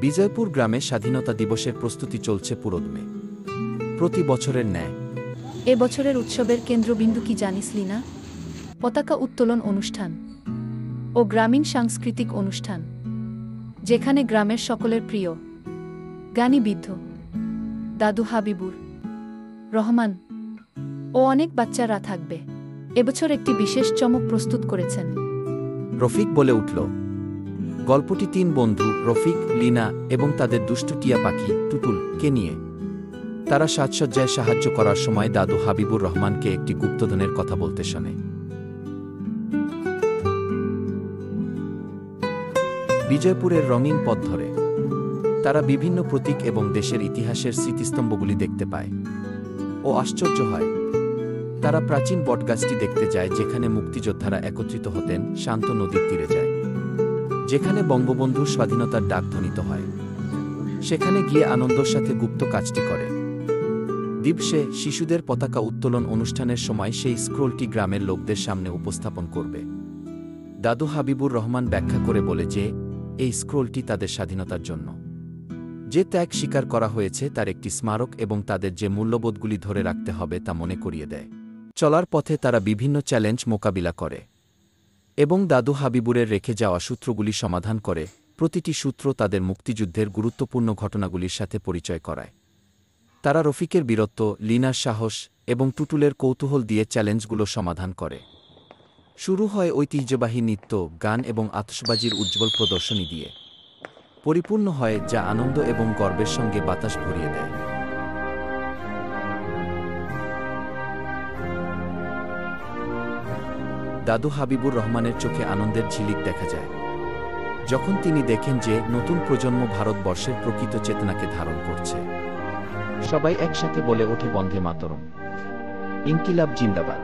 বিজয়পুর গ্রামে স্বাধীনতা দিবসের প্রস্তুতি চলছে পুরোদমে। প্রতি বছরের ন্যায় এ বছরের উৎসবের কেন্দ্রবিন্দু কি জানিস লিনা? পতাকা উত্তোলন অনুষ্ঠান ও গ্রামীণ সাংস্কৃতিক অনুষ্ঠান, যেখানে গ্রামের সকলের প্রিয় গানী বিদ্ধ দাদু হাবিবুর রহমান ও অনেক বাচ্চারা থাকবে। এবছর একটি বিশেষ চমক প্রস্তুত করেছেন। রফিক বলে উঠল। গল্পটি 3 বন্ধু রফিক, লিনা এবং তাদের দুষ্টু টিয়া পাখি টুটুলকে নিয়ে। তারা সাজসজ্জায় সাহায্য করার সময় দাদু হাবিবুর রহমানকে একটি গুপ্তধনের কথা বলতে শোনে। বিজয়পুরের রঙিন পথ ধরে তারা বিভিন্ন প্রতীক এবং দেশের ইতিহাসের স্মৃতিস্তম্ভগুলি দেখতে পায় ও আশ্চর্য হয়। তারা প্রাচীন বটগাছটি দেখতে যায়, যেখানে মুক্তিযোদ্ধারা একত্রিত হতেন। শান্ত নদীর তীরে যায়, যেখানে বঙ্গবন্ধুর স্বাধীনতার ডাক ধ্বনিত হয়। সেখানে গিয়ে আনন্দের সাথে গুপ্ত কাজটি করে। দিবসে শিশুদের পতাকা উত্তোলন অনুষ্ঠানের সময় সেই স্ক্রোলটি গ্রামের লোকদের সামনে উপস্থাপন করবে। দাদু হাবিবুর রহমান ব্যাখ্যা করে বলে যে এই স্ক্রোলটি তাদের স্বাধীনতার জন্য যে ত্যাগ স্বীকার করা হয়েছে তার একটি স্মারক এবং তাদের যে মূল্যবোধগুলি ধরে রাখতে হবে তা মনে করিয়ে দেয়। চলার পথে তারা বিভিন্ন চ্যালেঞ্জ মোকাবিলা করে এবং দাদু হাবিবুরের রেখে যাওয়া সূত্রগুলি সমাধান করে। প্রতিটি সূত্র তাদের মুক্তিযুদ্ধের গুরুত্বপূর্ণ ঘটনাগুলির সাথে পরিচয় করায়। তারা রফিকের বীরত্ব, লিনার সাহস এবং টুটুলের কৌতূহল দিয়ে চ্যালেঞ্জগুলো সমাধান করে। শুরু হয় ঐতিহ্যবাহী নৃত্য, গান এবং আতশবাজির উজ্জ্বল প্রদর্শনী দিয়ে। পরিপূর্ণ হয় যা আনন্দ এবং গর্বের সঙ্গে বাতাস ভরিয়ে দেয়। দাদু হাবিবুর রহমানের চোখে আনন্দের ঝিলিক দেখা যায় যখন তিনি দেখেন যে নতুন প্রজন্ম ভারতবর্ষের প্রকৃত চেতনাকে ধারণ করছে। সবাই একসাথে বলে ওঠে বন্দে মাতরম, ইনকিলাব জিন্দাবাদ।